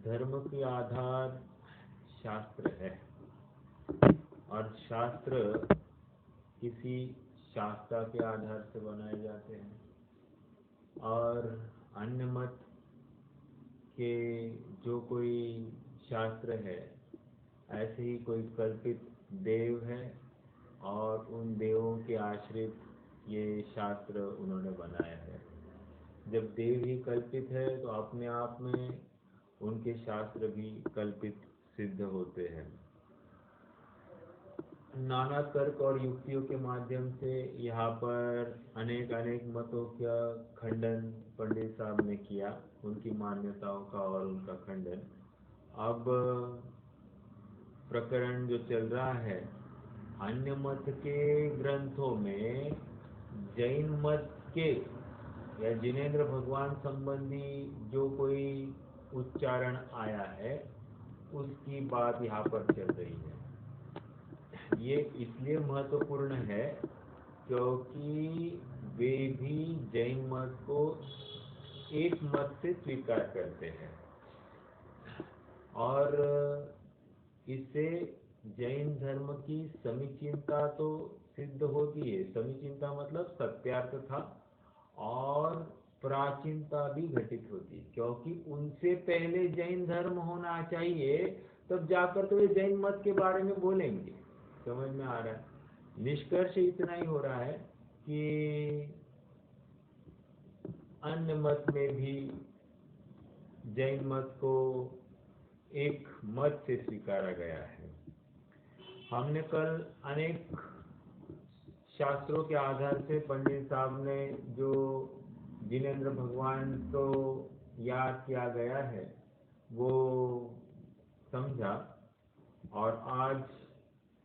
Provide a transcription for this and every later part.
धर्म के आधार शास्त्र है, और शास्त्र किसी शास्त्रा के आधार से बनाए जाते हैं, और अन्य मत के जो कोई शास्त्र है ऐसे ही कोई कल्पित देव है, और उन देवों के आश्रित ये शास्त्र उन्होंने बनाया है। जब देव ही कल्पित है तो अपने आप में उनके शास्त्र भी कल्पित सिद्ध होते हैं। नाना तर्क और युक्तियों के माध्यम से यहाँ पर अनेक मतों का खंडन पंडित साहब ने किया, उनकी मान्यताओं का और उनका खंडन। अब प्रकरण जो चल रहा है, अन्य मत के ग्रंथों में जैन मत के या जिनेंद्र भगवान संबंधी जो कोई उच्चारण आया है उसकी बात यहाँ पर चल रही है। ये इसलिए महत्वपूर्ण है क्योंकि वे भी जैन मत को एक मत से स्वीकार करते हैं, और इससे जैन धर्म की समीचीनता तो सिद्ध होती है। समीचीनता मतलब सत्यार्थता और प्राचीनता भी घटित होती है, क्योंकि उनसे पहले जैन धर्म होना चाहिए, तब जाकर तो वे जैन मत के बारे में बोलेंगे। समझ में आ रहा है? निष्कर्ष इतना ही हो रहा है कि अन्य मत में भी जैन मत को एक मत से स्वीकारा गया है। हमने कल अनेक शास्त्रों के आधार से पंडित साहब ने जो जिनेंद्र भगवान को याद किया गया है वो समझा, और आज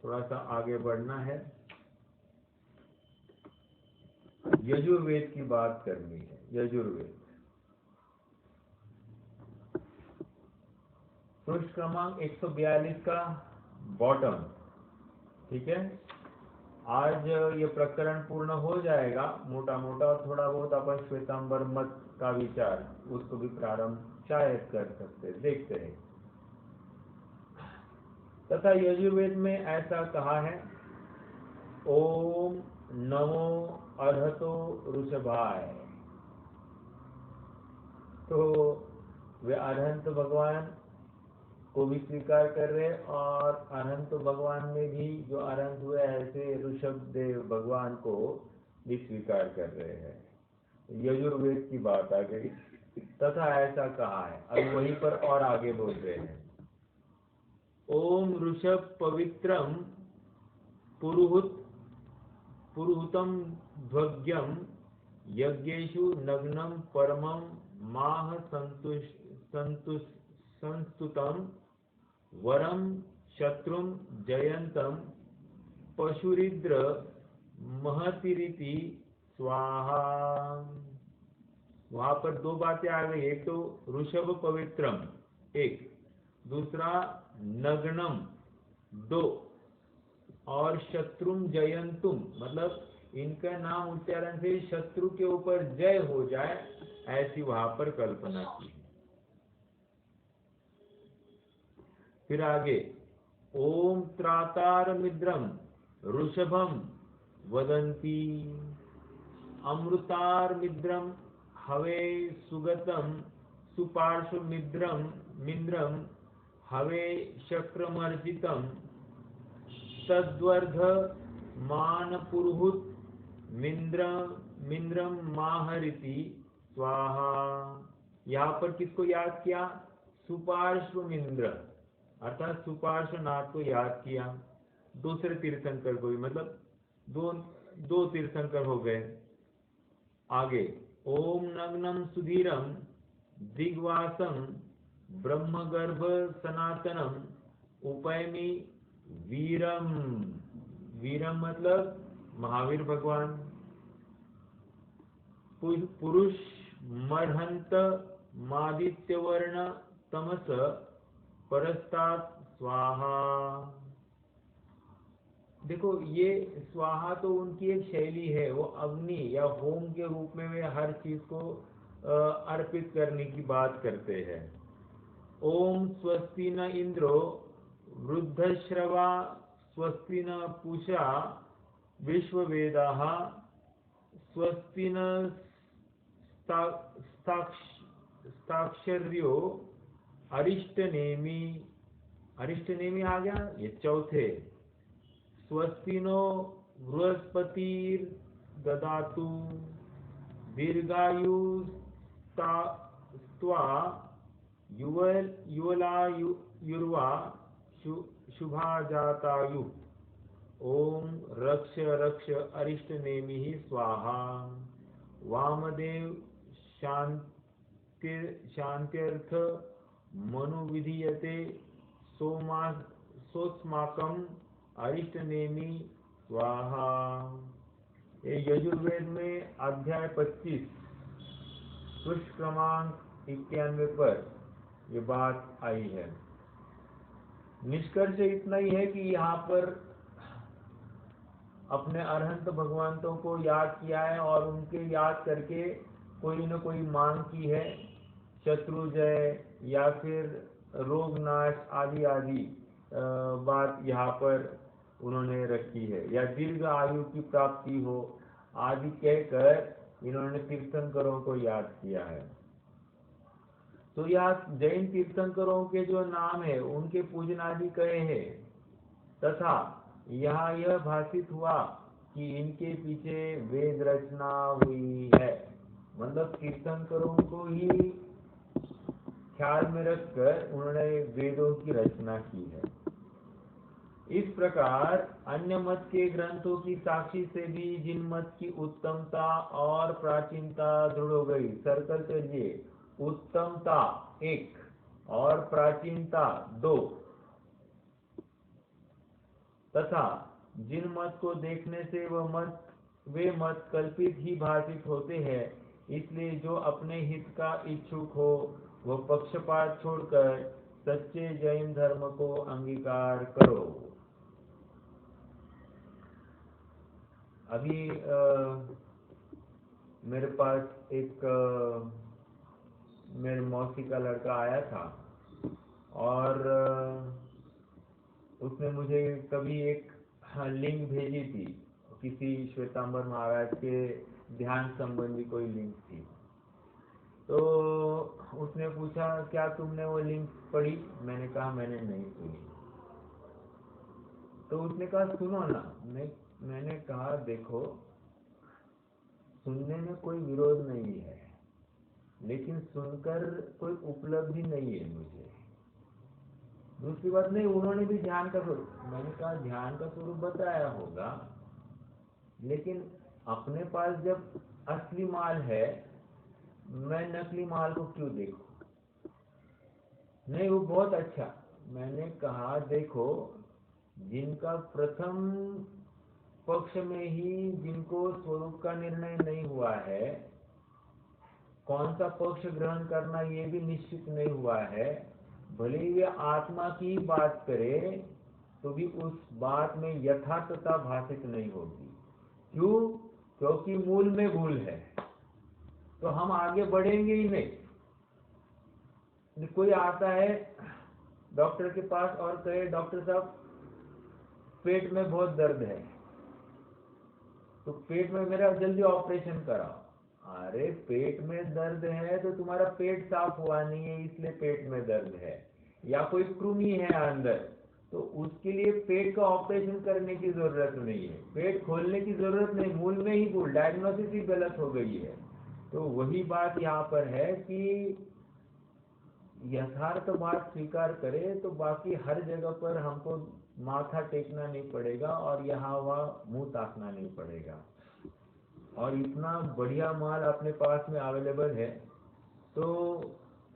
थोड़ा सा आगे बढ़ना है, यजुर्वेद की बात करनी है। यजुर्वेद पृष्ठ क्रमांक 142 का बॉटम, ठीक है। आज ये प्रकरण पूर्ण हो जाएगा मोटा मोटा, और थोड़ा बहुत अपन श्वेतांबर मत का विचार उसको भी प्रारंभ शायद कर सकते हैं, देखते हैं। तथा यजुर्वेद में ऐसा कहा है, ओम नमो अर्हतो ऋषभाय। तो वे अरहंत भगवान को भी स्वीकार कर रहे, और अरहंत भगवान में भी जो अरहंत हुए ऐसे ऋषभ देव भगवान को भी स्वीकार कर रहे हैं। यजुर्वेद की बात आ गई। तथा ऐसा कहा है, अब वहीं पर और आगे बोल रहे हैं, ओम ऋषभ पवित्रम पुरुहुतम ध्वग्यम यज्ञेषु नग्नं परमं माह संस्तुतम वरम शत्रुम जयंतम पशुरिद्र महतिरिति स्वाहा। वहां पर दो बातें आ गई, एक तो ऋषभ पवित्रम, एक दूसरा नग्नम, दो, और शत्रुम जयंतुम, मतलब इनका नाम उच्चारण से शत्रु के ऊपर जय हो जाए, ऐसी वहां पर कल्पना की। फिर आगे, ओम त्रातार मिद्रम ऋषभम वदंती अमृतार मिद्रम हवे सुगतम सुपार्श्व मिद्रम हवे शक्रमर्जितम तद्वर्ध मान पुरुहुत मिंद्रम माहरिति स्वाहा। यहाँ पर किसको याद किया? सुपार्श्व मिंद्र, अर्थात सुपार्श्व नाथ को याद किया। दूसरे तीर्थंकर को भी, मतलब दो तीर्थंकर हो गए। आगे, ओम नग्नम सुधीरम दिग्वासम ब्रह्मगर्भ सनातनम उपैमी वीरम। वीरम मतलब महावीर भगवान। पुरुष मर्हंत मादित्यवर्ण तमस परस्तात् स्वाहा। देखो, ये स्वाहा तो उनकी एक शैली है, वो अग्नि या होम के रूप में वे हर चीज को अर्पित करने की बात करते हैं। ओम स्वस्ति न इंद्रो वृद्धश्रवा स्वस्ति न पूषा विश्ववेदाः स्वस्ति न स्ताक्षर्यो अरिष्टनेमि। अरिष्टनेमि आ गया, ये चौथे। स्वस्ति नो बृहस्पतिर्ददातु दीर्घायुस्त्वा युवलायुर्वा शुभाजातायु। ओम रक्ष रक्ष अरिष्टनेमि स्वाहा। वामदेव शांत्यर्थ मनुविधीयते सोस्माकं अरिष्टनेमि स्वाहा। ये यजुर्वेद में अध्याय 25 पृष्ठ क्रमांक 91 पर ये बात आई है। निष्कर्ष इतना ही है कि यहाँ पर अपने अरहंत भगवंतों को याद किया है और उनके याद करके कोई न कोई मांग की है, शत्रुजय या फिर रोग नाश आदि आदि बात यहाँ पर उन्होंने रखी है, या दीर्घ आयु की प्राप्ति हो आदि कहकर इन्होंने तीर्थंकरों को याद किया है। तो यहाँ जैन तीर्थंकरों के जो नाम है उनके पूजन आदि कहे हैं, तथा यहाँ यह भाषित हुआ कि इनके पीछे वेद रचना हुई है, मतलब तीर्थंकरों को ही ख्याल में रखकर उन्होंने वेदों की रचना की है। इस प्रकार अन्य मत के ग्रंथों की साक्षी से भी जिन मत की उत्तमता और प्राचीनता दृढ़ हो गई। सर्कल करिए, उत्तमता 1 और प्राचीनता 2, तथा जिन मत को देखने से वे मत कल्पित ही भाषित होते हैं, इसलिए जो अपने हित का इच्छुक हो वह पक्षपात छोड़कर सच्चे जैन धर्म को अंगीकार करो। अभी मेरे पास एक मेरे मौसी का लड़का आया था और उसने मुझे कभी एक लिंक भेजी थी, किसी श्वेतांबर महाराज के ध्यान संबंधी कोई लिंक थी। तो उसने पूछा क्या तुमने वो लिंक पढ़ी? मैंने कहा मैंने नहीं सुनी। तो उसने कहा सुनो ना। मैंने कहा देखो, सुनने में कोई विरोध नहीं है, लेकिन सुनकर कोई उपलब्धि नहीं है मुझे। दूसरी बात, नहीं उन्होंने भी ध्यान का स्वरूप, मैंने कहा ध्यान का स्वरूप बताया होगा, लेकिन अपने पास जब असली माल है, मैं नकली माल को क्यों देखूं? नहीं वो बहुत अच्छा। मैंने कहा देखो, जिनका प्रथम पक्ष में ही जिनको स्वरूप का निर्णय नहीं हुआ है, कौन सा पक्ष ग्रहण करना ये भी निश्चित नहीं हुआ है, भले ही वे आत्मा की बात करे तो भी उस बात में यथार्थता भाषित नहीं होगी। क्यों? क्योंकि मूल में भूल है, तो हम आगे बढ़ेंगे ही नहीं। कोई आता है डॉक्टर के पास और कहे डॉक्टर साहब पेट में बहुत दर्द है, तो पेट में मेरा जल्दी ऑपरेशन कराओ। अरे पेट में दर्द है तो तुम्हारा पेट साफ हुआ नहीं है, इसलिए पेट में दर्द है, या कोई कृमि है अंदर, तो उसके लिए पेट का ऑपरेशन करने की जरूरत नहीं है, पेट खोलने की जरूरत नहीं, मूल में ही भूल, डायग्नोसिस ही गलत हो गई है। तो वही बात यहाँ पर है कि यथार्थ बात स्वीकार करें तो बाकी हर जगह पर हमको माथा टेकना नहीं पड़ेगा और यहाँ वहाँ मुंह ताकना नहीं पड़ेगा। और इतना बढ़िया माल अपने पास में अवेलेबल है, तो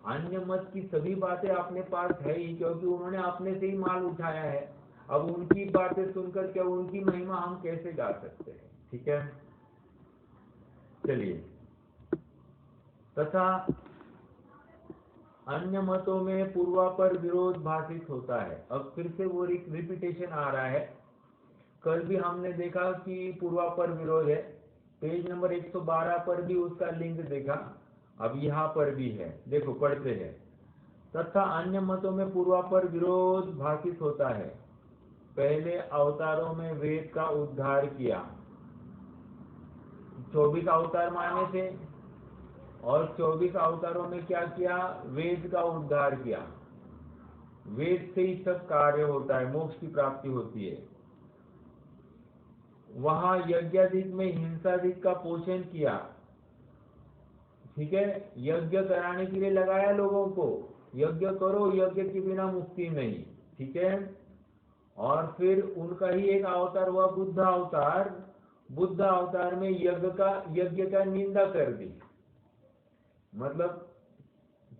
अन्य मत की सभी बातें अपने पास है ही, क्योंकि उन्होंने अपने से ही माल उठाया है। अब उनकी बातें सुनकर क्या उनकी महिमा हम कैसे गा सकते हैं? ठीक है, चलिए। तथा अन्य मतों में पूर्वापर विरोध भाषित होता है। अब फिर से वो रिपीटेशन आ रहा है। कल भी हमने देखा कि पूर्वापर विरोध है, पेज नंबर 112 पर भी उसका लिंक देखा, अब यहाँ पर भी है। देखो पढ़ते हैं। तथा अन्य मतों में पूर्वापर विरोध भाषित होता है। पहले अवतारों में वेद का उद्धार किया, 24 अवतार माने थे, और 24 अवतारों में क्या किया? वेद का उद्धार किया। वेद से ही सब कार्य होता है, मोक्ष की प्राप्ति होती है। वहां यज्ञाधिक में हिंसाधिक का पोषण किया, ठीक है, यज्ञ कराने के लिए लगाया लोगों को, यज्ञ करो, यज्ञ के बिना मुक्ति नहीं, ठीक है। और फिर उनका ही एक अवतार हुआ बुद्ध अवतार। बुद्ध अवतार में यज्ञ का निंदा कर दी। मतलब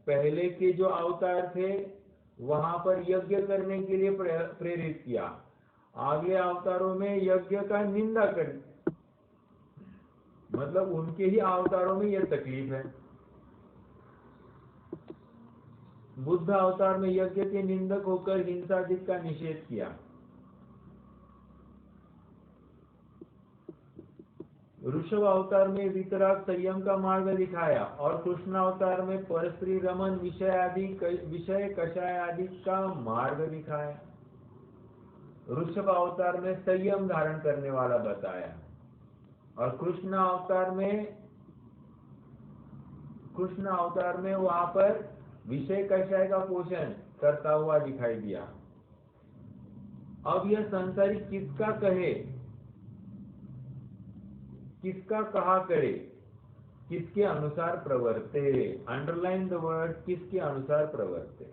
पहले के जो अवतार थे वहां पर यज्ञ करने के लिए प्रेरित किया, अगले अवतारों में यज्ञ का निंदा कर दी। मतलब उनके ही अवतारों में यह तकलीफ है। बुद्ध अवतार में यज्ञ के निंदक होकर हिंसाधिक का निषेध किया। ऋषभ अवतार में वितराग संयम का मार्ग दिखाया, और कृष्ण अवतार में परस्त्री रमन विषय कषाय आदि का मार्ग दिखाया। ऋषभ अवतार में संयम धारण करने वाला बताया, और कृष्ण अवतार में वहां पर विषय कषाय का पोषण करता हुआ दिखाई दिया। अब यह संसारिक किसका कहे, किसका कहा करे, किसके अनुसार प्रवर्ते। अंडरलाइन द वर्ड, किसके अनुसार प्रवर्ते।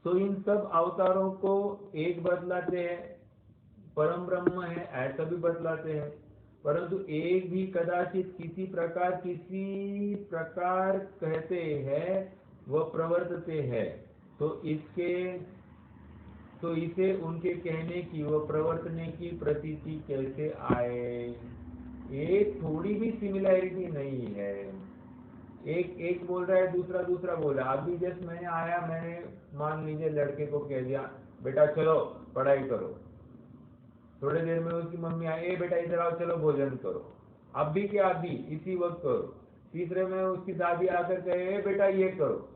तो इन सब अवतारों को एक बतलाते हैं, परम ब्रह्म है ऐसा भी बतलाते हैं, परंतु एक भी कदाचित किसी प्रकार कहते हैं वह प्रवर्तते हैं। तो इसे उनके कहने की व प्रवर्तने की प्रतीति कैसे आए? एक थोड़ी भी सिमिलैरिटी नहीं है। एक बोल रहा है, दूसरा बोल रहा है। अभी जस्ट मैंने आया, मैंने मान लीजिए लड़के को कह दिया बेटा चलो पढ़ाई करो, थोड़ी देर में उसकी मम्मी आई, ए बेटा इधर आओ चलो भोजन करो, अब भी क्या अभी इसी वक्त करो। तीसरे में उसकी दादी आकर कहे ए बेटा ये करो,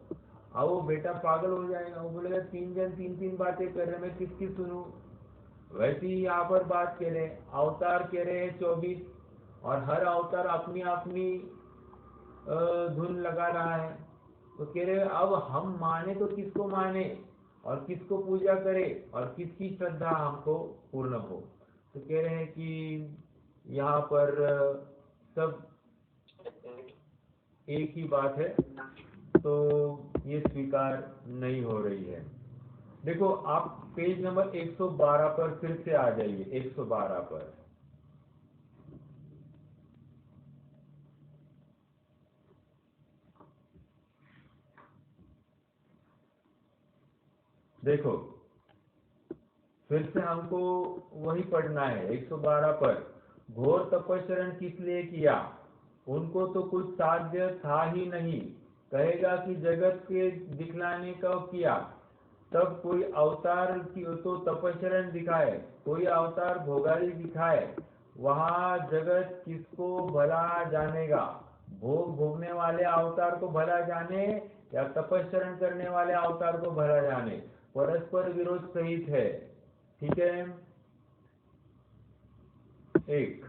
अब वो बेटा पागल हो जाएगा, वो बोलेगा तीन जन तीन बातें कर रहे, मैं किसकी सुनूं। वैसे ही यहाँ पर बात कह रहे, अवतार कह रहे हैं 24, और हर अवतार अपनी अपनी धुन लगा रहा है। तो कह रहे अब हम माने तो किसको माने, और किसको पूजा करे, और किसकी श्रद्धा हमको पूर्ण हो। तो कह रहे हैं कि यहाँ पर सब एक ही बात है, तो ये स्वीकार नहीं हो रही है। देखो आप पेज नंबर 112 पर फिर से आ जाइए, 112 पर। देखो फिर से हमको वही पढ़ना है 112 पर। घोर तपस्या किस लिए किया, उनको तो कुछ साध्य था ही नहीं, कहेगा कि जगत के दिखलाने का किया। तब कोई अवतार की तो तपस्या दिखाए, कोई अवतार भोगाली दिखाए, वहां जगत किसको भला जानेगा। भोग भोगने वाले अवतार को भला जाने या तपस्या करने वाले अवतार को भला जाने, परस्पर विरोध सहित है, ठीक है। एक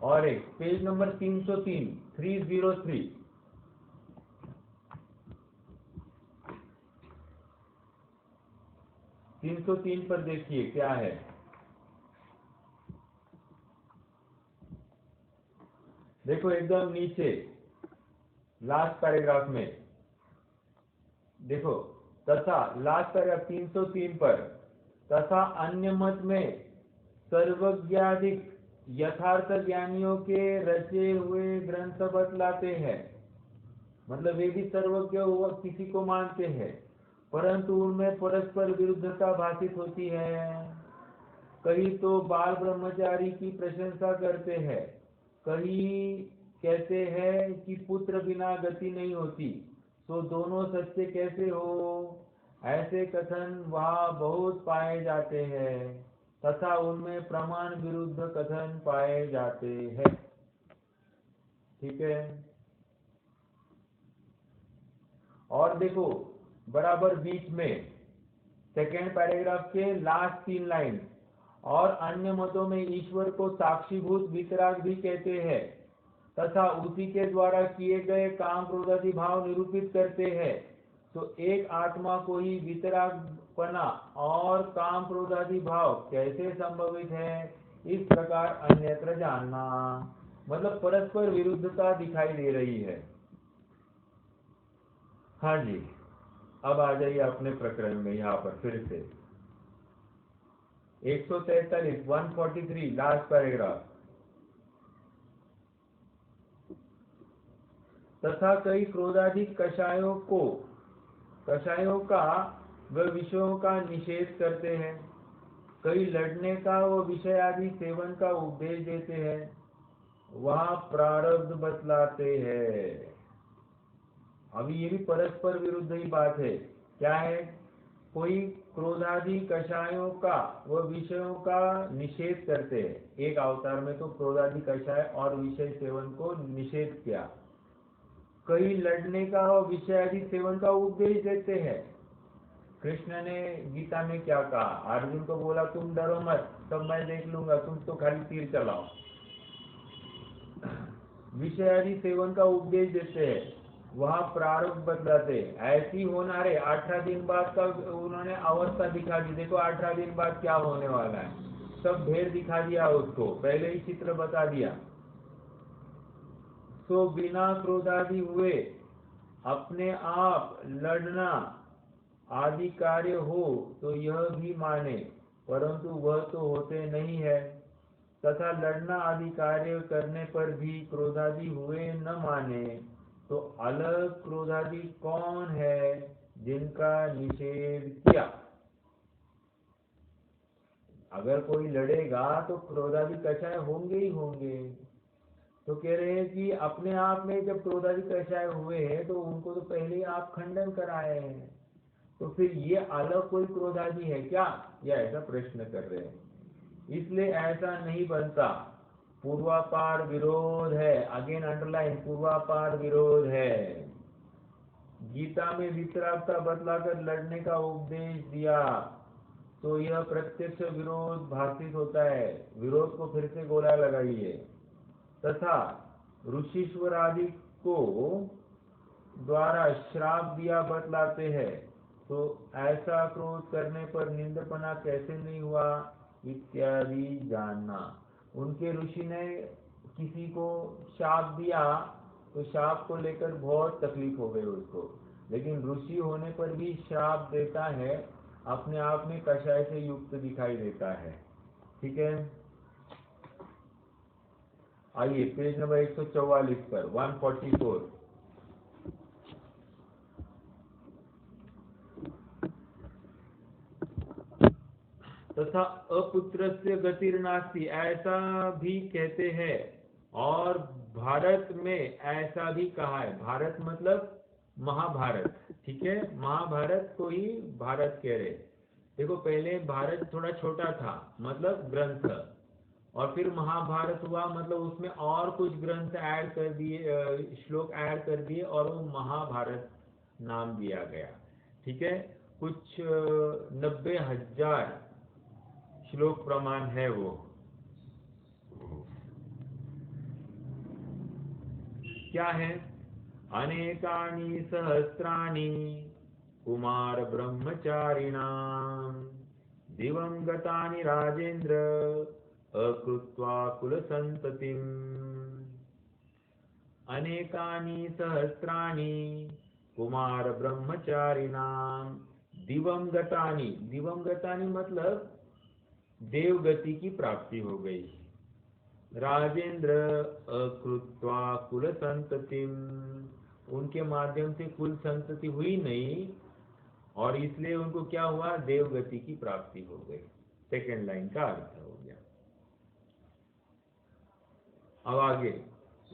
और एक पेज नंबर 303 303 303 पर देखिए क्या है। देखो एकदम नीचे लास्ट पैराग्राफ में देखो, तथा लास्ट पैराग्राफ 303 पर, तथा अन्य मत में सर्वज्ञाधिक यथार्थ ज्ञानियों के रचे हुए ग्रंथ बतलाते हैं। मतलब वे भी सर्वज्ञ किसी को मानते हैं, परंतु उनमें परस्पर विरुद्धता भाषित होती है। कहीं तो बाल ब्रह्मचारी की प्रशंसा करते हैं, कहीं कहते हैं कि पुत्र बिना गति नहीं होती, तो दोनों सच्चे कैसे हो। ऐसे कथन वहाँ बहुत पाए जाते हैं। तथा उनमें प्रमाण विरुद्ध कथन पाए जाते हैं। ठीक है, और देखो बराबर बीच में सेकेंड पैराग्राफ के लास्ट 3 लाइन, और अन्य मतों में ईश्वर को साक्षीभूत वितराग भी कहते हैं तथा उसी के द्वारा किए गए काम क्रोधादि भाव निरूपित करते हैं। तो एक आत्मा को ही वितरागपना और काम क्रोधादि भाव कैसे संभवित है, इस प्रकार अन्यत्र जानना। मतलब परस्पर विरुद्धता दिखाई दे रही है। हाँ जी, अब आ जाइए अपने प्रकरण में। यहाँ पर फिर से 143 143 लास्ट पैराग्राफ। तथा कई क्रोधाधिक कषायों का व विषयों का निषेध करते हैं, कई लड़ने का व विषय आदि सेवन का उपदेश देते हैं, वहां प्रारब्ध बतलाते हैं। अभी ये भी परस्पर विरुद्ध ही बात है। क्या है? कोई क्रोधादि कषायों का व विषयों का निषेध करते हैं। एक अवतार में तो क्रोधादि कषाय और विषय सेवन को निषेध किया। कई लड़ने का और विषय आदि सेवन का उपदेश देते हैं। कृष्ण ने गीता में क्या कहा? अर्जुन को बोला तुम डरो मत, सब मैं देख लूंगा, तुम तो खाली तीर चलाओ। विषय आदि सेवन का उपदेश देते हैं, वहां प्रारब्ध बतलाते। ऐसी होना रे 18 दिन बाद का उन्होंने अवस्था दिखा दी। देखो 18 दिन बाद क्या होने वाला है, सब ढेर दिखा दिया उसको, पहले ही चित्र बता दिया। तो बिना क्रोधादि हुए अपने आप लड़ना आदि कार्य हो तो यह भी माने, परंतु वह तो होते नहीं है। तथा लड़ना आदि कार्य करने पर भी क्रोधादि हुए न माने, तो अलग क्रोधादि कौन है जिनका निषेध किया? अगर कोई लड़ेगा तो क्रोधादि कषाय होंगे ही होंगे। तो कह रहे हैं कि अपने आप में जब क्रोधादि कषाय हुए हैं तो उनको तो पहले ही आप खंडन कराए हैं, तो फिर ये अलग कोई क्रोधादि है क्या? या ऐसा प्रश्न कर रहे हैं। इसलिए ऐसा नहीं बनता। पूर्वापार विरोध है। अगेन अंडरलाइन, पूर्वापार विरोध है। गीता में वितरागता बतलाकर लड़ने का उपदेश दिया तो यह प्रत्यक्ष विरोध भाषित होता है। विरोध को फिर से गोला लगाइए। तथा ऋषिश्वर आदि को द्वारा श्राप दिया बतलाते हैं, तो ऐसा क्रोध करने पर निंदपना कैसे नहीं हुआ इत्यादि जानना। उनके ऋषि ने किसी को शाप दिया तो शाप को लेकर बहुत तकलीफ हो गई उसको, लेकिन ऋषि होने पर भी श्राप देता है, अपने आप में कषाय से युक्त दिखाई देता है। ठीक है, आइए पेज नंबर 144 पर 144। तथा अपुत्रस्य गतिर्नास्ति ऐसा भी कहते हैं, और भारत में ऐसा भी कहा है। भारत मतलब महाभारत। ठीक है, महाभारत को ही भारत कह रहे। देखो पहले भारत थोड़ा छोटा था, मतलब ग्रंथ, और फिर महाभारत हुआ, मतलब उसमें और कुछ ग्रंथ ऐड कर दिए, श्लोक ऐड कर दिए, और वो महाभारत नाम दिया गया। ठीक है, कुछ 90,000 श्लोक प्रमाण है वो। क्या है? अनेकानि सहस्राणि कुमार ब्रह्मचारिणां दिवं गतानि राजेंद्र अकृत्वा कुल संततिम्। अनेकानि सहस्राणि कुमार ब्रह्मचारिणां दिवं गतानि। दिवं गतानि मतलब देवगति की प्राप्ति हो गई। राजेंद्र अकृत्वा कुल संततिम, उनके माध्यम से कुल संतति हुई नहीं, और इसलिए उनको क्या हुआ? देवगति की प्राप्ति हो गई। सेकेंड लाइन का अर्थ हो गया। अब आगे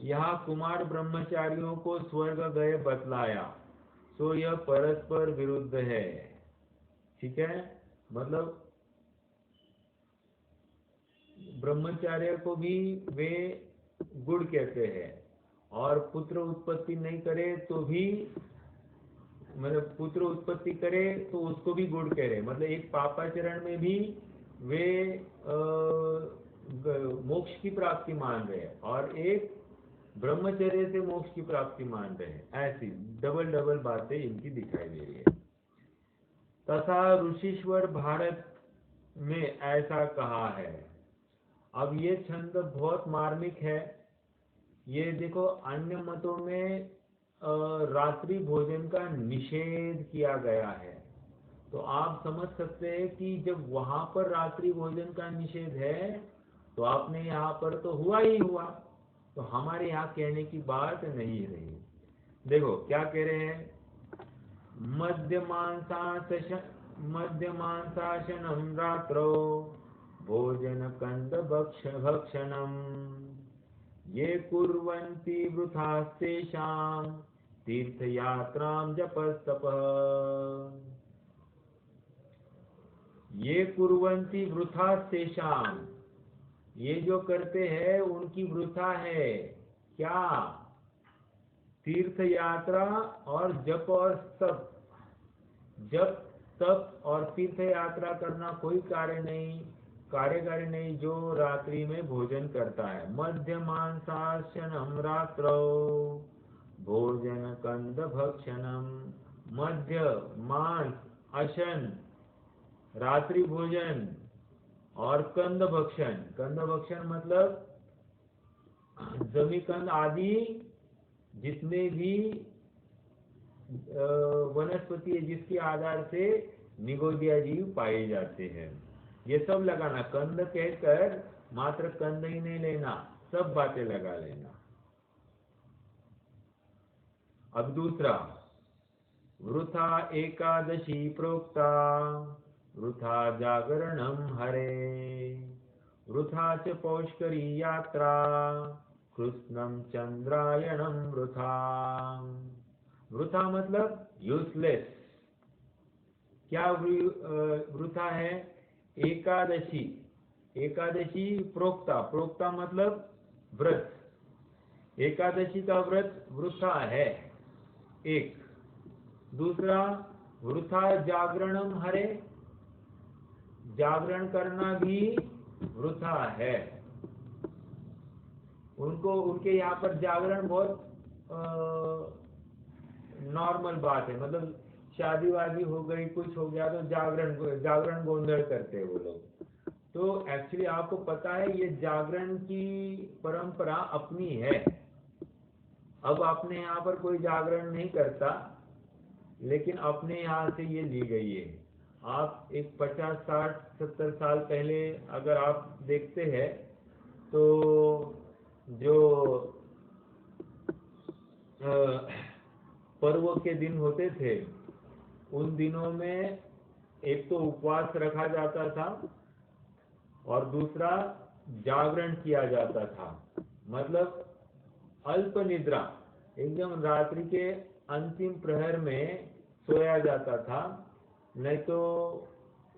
यहाँ कुमार ब्रह्मचारियों को स्वर्ग गए बतलाया, तो यह परस्पर विरुद्ध है। ठीक है, मतलब ब्रह्मचार्य को भी वे गुड़ कहते हैं, और पुत्र उत्पत्ति नहीं करे तो भी, मतलब पुत्र उत्पत्ति करे तो उसको भी गुड़ कह रहे, मतलब एक पापाचरण में भी वे मोक्ष की प्राप्ति मान रहे हैं और एक ब्रह्मचर्य से मोक्ष की प्राप्ति मान रहे हैं। ऐसी डबल डबल बातें इनकी दिखाई दे रही है। तथा ऋषिश्वर भारत में ऐसा कहा है। अब ये छंद बहुत मार्मिक है। ये देखो, अन्य मतों में रात्रि भोजन का निषेध किया गया है, तो आप समझ सकते हैं कि जब वहां पर रात्रि भोजन का निषेध है तो आपने यहाँ पर तो हुआ ही हुआ, तो हमारे यहाँ कहने की बात नहीं रही। देखो क्या कह रहे हैं, मद्यमांसाशनम रात्रो भोजन कंद भक्षणम ये कुर्वन्ति वृथास्तेषां तीर्थयात्रां जपस्तपः। ये कुर्वन्ति वृथास्तेषां, ये जो करते हैं उनकी वृथा है। क्या? तीर्थ यात्रा और जप और तप। जप तप और तीर्थ यात्रा करना कोई कार्यकारी नहीं जो रात्रि में भोजन करता है। मध्य मांसाशनम रात्रो भोजन कंद भक्षणम। मध्य मांस अशन रात्रि भोजन और कंद भक्षण मतलब जमीकंद आदि जितने भी वनस्पति है जिसके आधार से निगोदिया जीव पाए जाते हैं, ये सब लगाना। कंद कहकर मात्र कंद ही नहीं लेना, सब बातें लगा लेना। अब दूसरा, वृथा एकादशी प्रोक्ता वृथा जागरणम हरे वृथा च पौष्करी यात्रा कृष्णम चंद्रायणम वृथा। वृथा मतलब यूजलेस। क्या वृथा है? एकादशी प्रोक्ता मतलब व्रत। एकादशी का व्रत वृथा है एक। दूसरा, वृथा जागरणम हरे, जागरण करना भी वृथा है। उनके यहाँ पर जागरण बहुत नॉर्मल बात है, मतलब शादी वादी हो गई, कुछ हो गया तो जागरण गोंधड़ करते हैं वो लोग। तो एक्चुअली आपको पता है ये जागरण की परंपरा अपनी है। अब अपने यहाँ पर कोई जागरण नहीं करता, लेकिन अपने यहाँ से ये ली गई है। आप एक 50, 60, 70 साल पहले अगर आप देखते हैं तो जो पर्व के दिन होते थे उन दिनों में एक तो उपवास रखा जाता था और दूसरा जागरण किया जाता था। मतलब अल्प निद्रा, एकदम रात्रि के अंतिम प्रहर में सोया जाता था, नहीं तो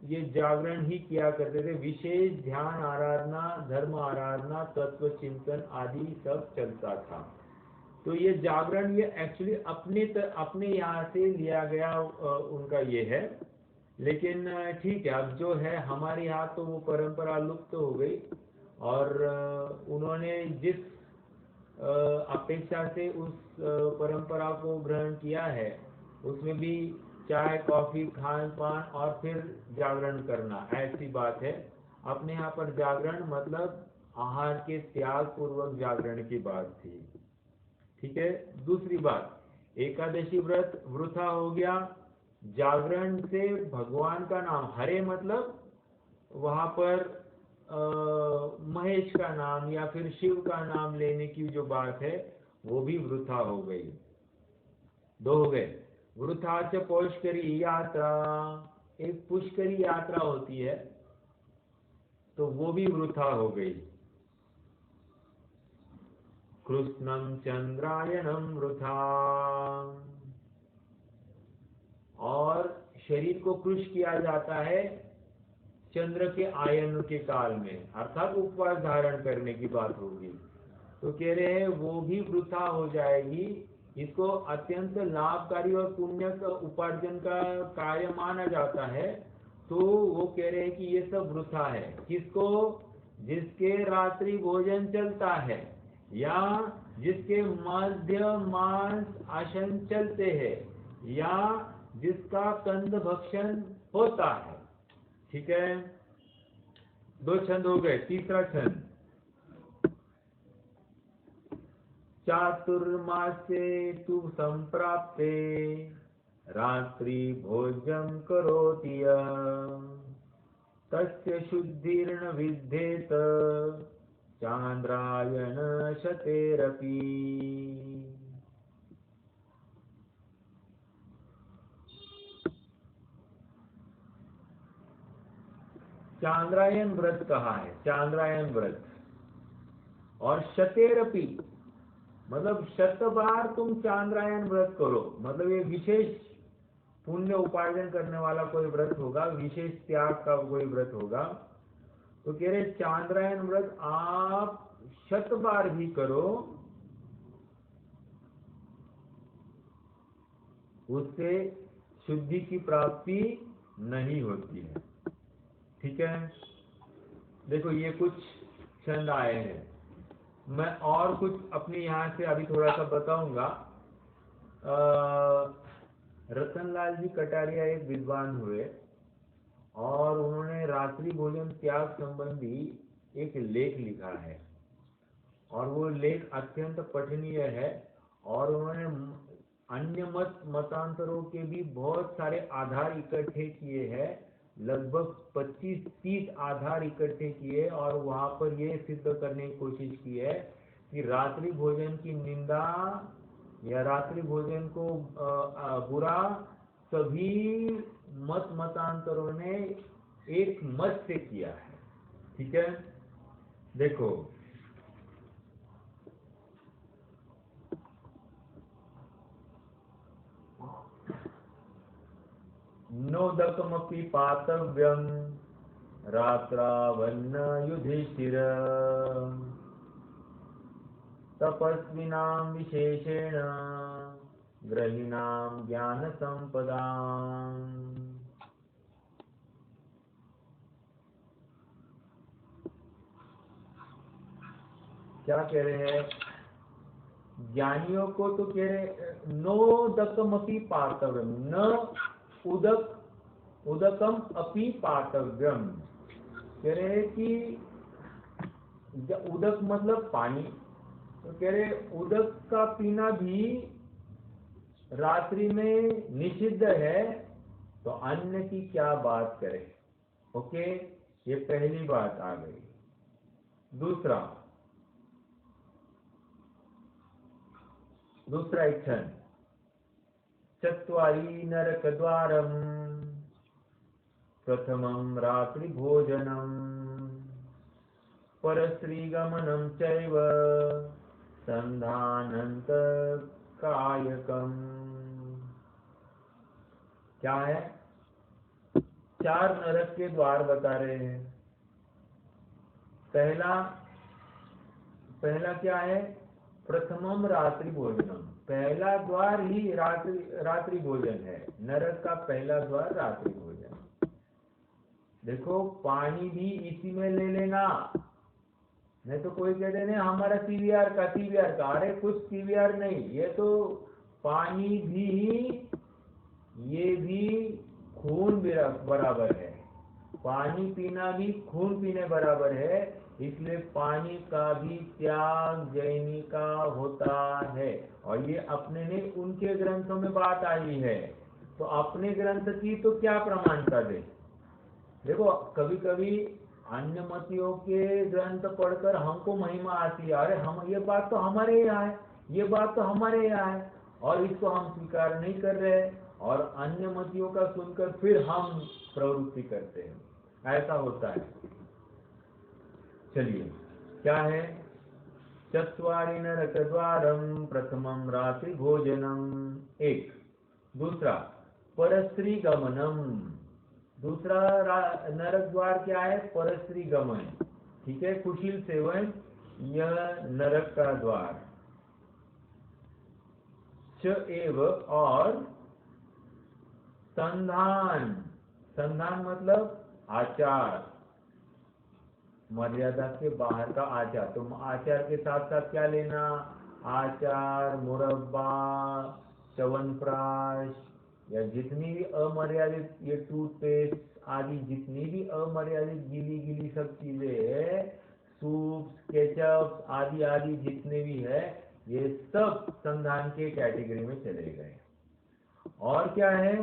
ये जागरण ही किया करते थे। विशेष ध्यान आराधना, धर्म आराधना, तत्व चिंतन आदि सब चलता था। तो ये जागरण ये एक्चुअली अपने यहाँ से लिया गया उनका ये है। लेकिन ठीक है, अब जो है हमारे यहाँ तो वो परंपरा लुप्त हो गई और उन्होंने जिस अपेक्षा से उस परंपरा को ग्रहण किया है उसमें भी चाय कॉफी खान पान और फिर जागरण करना, ऐसी बात है। अपने यहाँ पर जागरण मतलब आहार के त्याग पूर्वक जागरण की बात थी। ठीक है। दूसरी बात, एकादशी व्रत वृथा हो गया। जागरण से भगवान का नाम हरे मतलब वहां पर महेश का नाम या फिर शिव का नाम लेने की जो बात है वो भी वृथा हो गई। दो हो गए। वृथा च पौष्करी यात्रा, एक पुष्करी यात्रा होती है तो वो भी वृथा हो गई। कृष्णम चंद्रायणम वृथा, और शरीर को कृश किया जाता है चंद्र के आयन के काल में, अर्थात उपवास धारण करने की बात होगी, तो कह रहे हैं वो भी वृथा हो जाएगी। इसको अत्यंत लाभकारी और पुण्य उपार्जन का कार्य माना जाता है। तो वो कह रहे हैं कि ये सब वृथा है। किसको? जिसके रात्रि भोजन चलता है या जिसके मध्य मांस आसन चलते हैं या जिसका कंद भक्षण होता है। ठीक है, 2 छंद हो गए। तीसरा छंद, चातुर्मासे तु संप्राप्ते रात्रि भोजन करोति यः तस्य शुद्धिर्न विद्येत चांद्रायण शतेरपि। चांद्रायन व्रत कहा है, चांद्रायन व्रत। और शतेरपि मतलब 100 बार तुम चांद्रायन व्रत करो, मतलब ये विशेष पुण्य उपार्जन करने वाला कोई व्रत होगा, विशेष त्याग का कोई व्रत होगा। तो कह रहे चांद्रायन व्रत आप 100 बार भी करो, उससे शुद्धि की प्राप्ति नहीं होती है। ठीक है, देखो ये कुछ छंद आए हैं। मैं और कुछ अपने यहाँ से अभी थोड़ा सा बताऊंगा। रतनलाल जी कटारिया एक विद्वान हुए और उन्होंने रात्रि भोजन त्याग संबंधी एक लेख लिखा है और वो लेख अत्यंत पठनीय है। और उन्होंने अन्य मतांतरों के भी बहुत सारे आधार इकट्ठे किए हैं, लगभग 25-30 आधार इकट्ठे किए और वहां पर ये सिद्ध करने की कोशिश की है कि रात्रि भोजन की निंदा या रात्रि भोजन को बुरा सभी मतांतरों ने एक मत से किया है। ठीक है, देखो नोदकमपि पातव्यं रात्रावन्न युधिष्ठिर तपस्विनां विशेषेण ग्रहिणां ज्ञान संपदाम्। क्या कह रहे हैं? ज्ञानियों को तो कह रहे नोदकमपि पातव्यम, न उदकम अपि पातव्यम। कह रहे हैं कि उदक मतलब पानी, तो कह रहे उदक का पीना भी रात्रि में निषिद्ध है, तो अन्न की क्या बात करें। ओके, ये पहली बात आ गई। दूसरा इच्छन, चत्वारि नरकद्वारम् प्रथमं रात्रि भोजनम् परश्रीगमनं चैव संधानंत कायकम्। क्या है? 4 नरक के द्वार बता रहे हैं। पहला क्या है? प्रथमम रात्रि भोजनम, पहला द्वार ही रात्रि भोजन है। नरक का पहला द्वार रात्रि भोजन। देखो पानी भी इसी में ले लेना, नहीं तो कोई कहते हैं हमारा सीवीआर का, अरे कुछ सीवीआर नहीं, ये तो पानी भी, ये भी खून बराबर है। पानी पीना भी खून पीने बराबर है, इसलिए पानी का भी त्याग जैनी का होता है। और ये अपने ने उनके ग्रंथों में बात आई है, तो अपने ग्रंथ की तो क्या प्रमाणता दे। देखो कभी कभी अन्य मतियों के ग्रंथ पढ़कर हमको महिमा आती है, अरे हम ये बात तो हमारे यहाँ है, ये बात तो हमारे यहाँ है, और इसको हम स्वीकार नहीं कर रहे, और अन्य मतियों का सुनकर फिर हम प्रवृत्ति करते हैं, ऐसा होता है। चलिए क्या है? चत्वारि नरकद्वारम प्रथमम रात्रि भोजनम, एक। दूसरा परस्त्री गमनम, दूसरा नरक द्वार क्या है? परस्त्री गमन, ठीक है, कुशील सेवन, यह नरक का द्वार। च एव, और संधान, संधान मतलब आचार, मर्यादा के बाहर का आचार। तो आचार के साथ साथ क्या लेना? आचार, मुरब्बा, च्यवनप्राश, या जितनी भी अमर्यादित, ये टूथपेस्ट आदि जितनी भी अमर्यादित गीली गीली सब चीजें है, सूप, केचप आदि आदि जितने भी है, ये सब संधान के कैटेगरी में चले गए। और क्या है?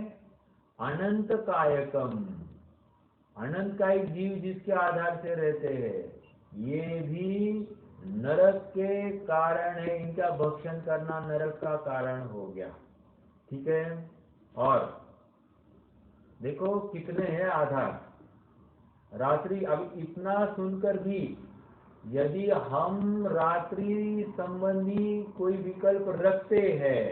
अनंत कायकम, अनंत कायिक जीव जिसके आधार से रहते हैं, ये भी नरक के कारण है, इनका भक्षण करना नरक का कारण हो गया, ठीक है। और देखो कितने हैं आधार। रात्रि, अब इतना सुनकर भी यदि हम रात्रि संबंधी कोई विकल्प रखते हैं,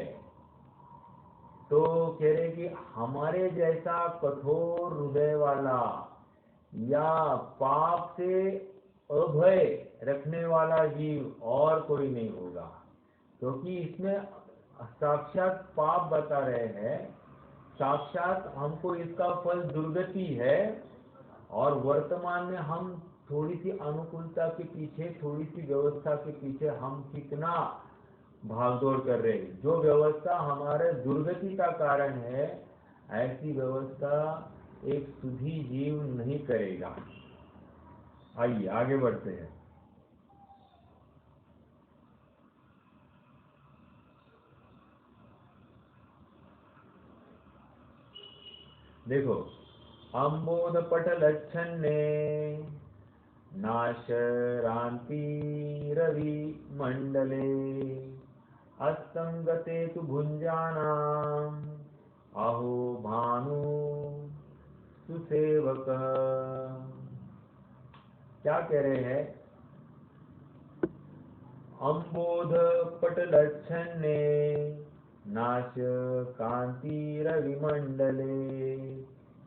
तो कह रहे कि हमारे जैसा कठोर हृदय वाला या पाप से अभय रखने वाला जीव और कोई नहीं होगा, क्योंकि इसमें साक्षात पाप बता रहे हैं, साक्षात हमको इसका फल दुर्गति है, और वर्तमान में हम थोड़ी सी अनुकूलता के पीछे, थोड़ी सी व्यवस्था के पीछे हम कितना भागदौड़ कर रहे हैं। जो व्यवस्था हमारे दुर्गति का कारण है, ऐसी व्यवस्था एक सुधी जीव नहीं करेगा। आइए आगे बढ़ते हैं। देखो, अम्बोध पटलच्छन्ने नाशरान्ति रवि मंडले असंगते तु भुंजानाम अहो भानु सुसेवक। क्या कह रहे हैं? अम्बोध पटलच्छन्ने नाश कांति रवि मंडले।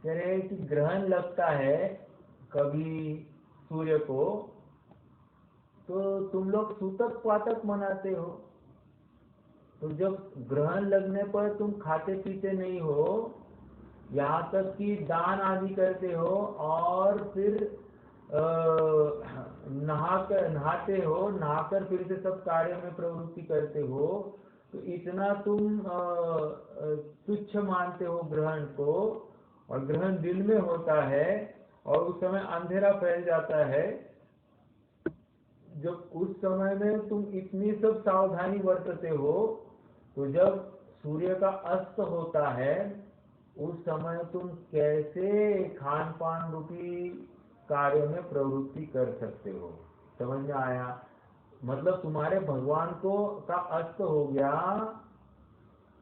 कह रहे कि ग्रहण लगता है कभी सूर्य को, तो तुम लोग सूतक पातक मनाते हो। तो जब ग्रहण लगने पर तुम खाते पीते नहीं हो, यहाँ तक कि दान आदि करते हो, और फिर नहाते हो, नहाकर फिर से सब कार्य में प्रवृत्ति करते हो। तो इतना तुम तुच्छ मानते हो ग्रहण को, और ग्रहण दिन में होता है और उस समय अंधेरा फैल जाता है। जब उस समय में तुम इतनी सब सावधानी बरतते हो, तो जब सूर्य का अस्त होता है, उस समय तुम कैसे खान पान रूपी कार्यों में प्रवृत्ति कर सकते हो? समझ में आया? मतलब तुम्हारे भगवान को का अस्त हो गया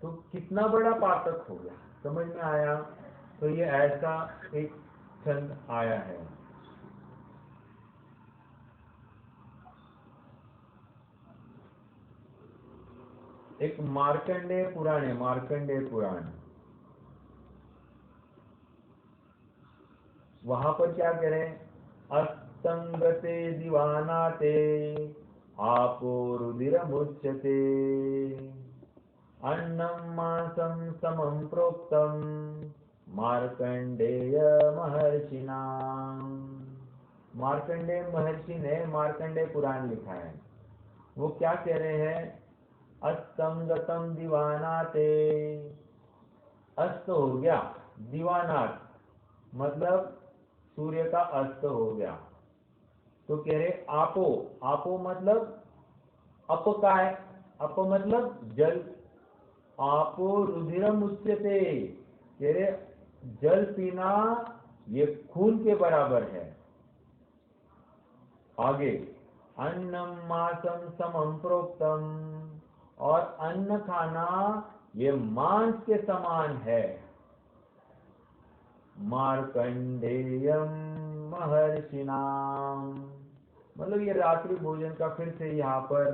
तो कितना बड़ा पातक हो गया। समझ में आया? तो ये ऐसा एक छंद आया है। एक मार्कंडेय पुराण है, मार्कंडेय पुराण, वहां पर क्या कह रहे हैं? असंगते दिवानाते आपो रुधिरमुच्यते अन्नम मांसम समम प्रोक्तम मार्कंडेय महर्षिना। मार्कंडेय महर्षि ने मार्कंडेय पुराण लिखा है। वो क्या कह रहे हैं? असंगतम दिवानाते, अस्त हो गया, दिवानात मतलब सूर्य का अस्त हो गया। तो कह रहे आपो, आपो मतलब अप का है, अप मतलब जल, आपो रुधिरम उच्यते, कह रहे जल पीना ये खून के बराबर है। आगे अन्नम मांसम समम प्रोक्तम, और अन्न खाना ये मांस के समान है। मार्कंडेयम महर्षिनाम, मतलब ये रात्रि भोजन का फिर से यहाँ पर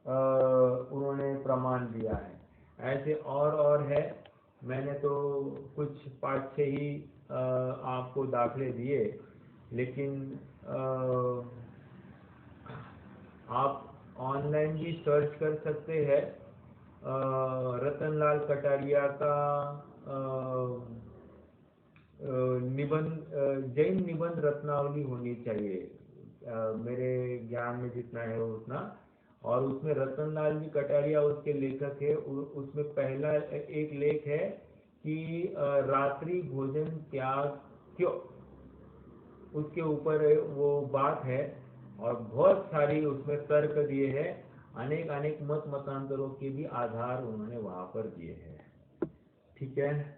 उन्होंने प्रमाण दिया है। ऐसे और है, मैंने तो कुछ 5-6 ही आपको दाखले दिए, लेकिन आप ऑनलाइन भी सर्च कर सकते हैं। रतनलाल कटारिया का निबंध, जैन निबंध रत्नावली होनी चाहिए, मेरे ज्ञान में जितना है उतना। और उसमें रतनलाल जी कटारिया उसके लेखक है। उसमें पहला एक लेख है कि रात्रि भोजन त्याग क्यों, उसके ऊपर वो बात है। और बहुत सारी उसमें तर्क दिए हैं, अनेक अनेक मत मतांतरों के भी आधार उन्होंने वहां पर दिए हैं। ठीक है,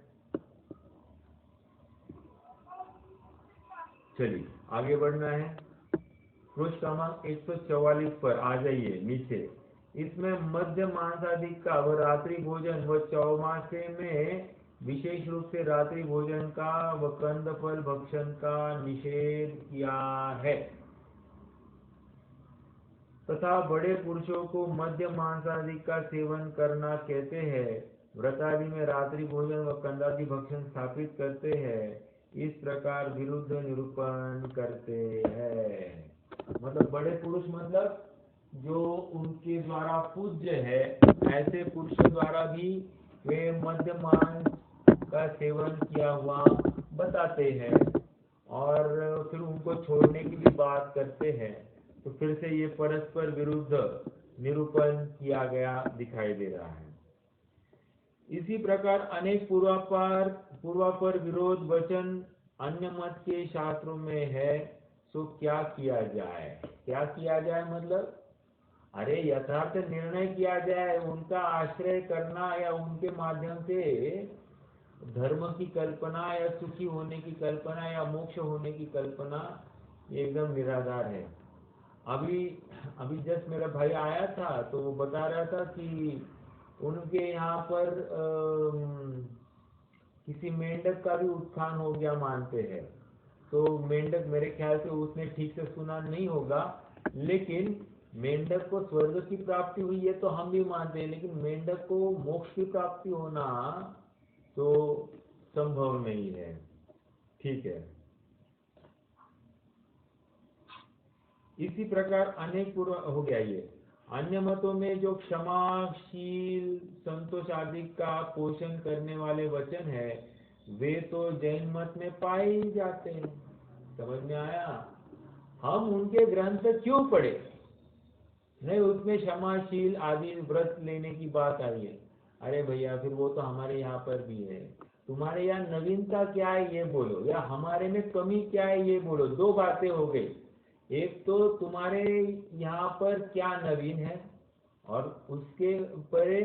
चलिए आगे बढ़ना है। पृष्ठ क्रमांक 144 पर आ जाइए नीचे। इसमें मध्य मांसादिक का व रात्रि भोजन व चौमासे में विशेष रूप से रात्रि भोजन का व कंद फल भक्षण का निषेध किया है, तथा बड़े पुरुषों को मध्य मांसादि का सेवन करना कहते हैं। व्रतादि में रात्रि भोजन व कंदादि भक्षण स्थापित करते हैं, इस प्रकार विरुद्ध निरूपण करते हैं। मतलब बड़े पुरुष मतलब जो उनके द्वारा पूज्य है, ऐसे पुरुषों द्वारा भी वे मध्य मांस का सेवन किया हुआ बताते हैं और फिर उनको छोड़ने की भी बात करते हैं। तो फिर से ये परस्पर विरुद्ध निरूपण किया गया दिखाई दे रहा है। इसी प्रकार अनेक पूर्वापर विरोध वचन अन्य मत के शास्त्रों में है। सो क्या किया जाए? क्या किया जाए मतलब, अरे यथार्थ निर्णय किया जाए, उनका आश्रय करना या उनके माध्यम से धर्म की कल्पना या सुखी होने की कल्पना या मोक्ष होने की कल्पना एकदम निराधार है। अभी जस्ट मेरा भाई आया था तो वो बता रहा था कि उनके यहाँ पर किसी मेंढक का भी उत्थान हो गया मानते हैं। तो मेंढक, मेरे ख्याल से उसने ठीक से सुना नहीं होगा, लेकिन मेंढक को स्वर्ग की प्राप्ति हुई है तो हम भी मानते हैं, लेकिन मेंढक को मोक्ष की प्राप्ति होना तो संभव नहीं है। ठीक है, इसी प्रकार अनेक पूर्व हो गया। ये अन्य मतों में जो क्षमाशील संतोष आदि का पोषण करने वाले वचन है, वे तो जैन मत में पाए ही जाते हैं। समझ में आया? हम उनके ग्रंथ क्यों पढ़े? नहीं, उसमें क्षमाशील आदि व्रत लेने की बात आई है। अरे भैया, फिर वो तो हमारे यहाँ पर भी है। तुम्हारे यहाँ नवीनता क्या है ये बोलो, या हमारे में कमी क्या है ये बोलो। दो बातें हो गई, एक तो तुम्हारे यहाँ पर क्या नवीन है, और उसके परे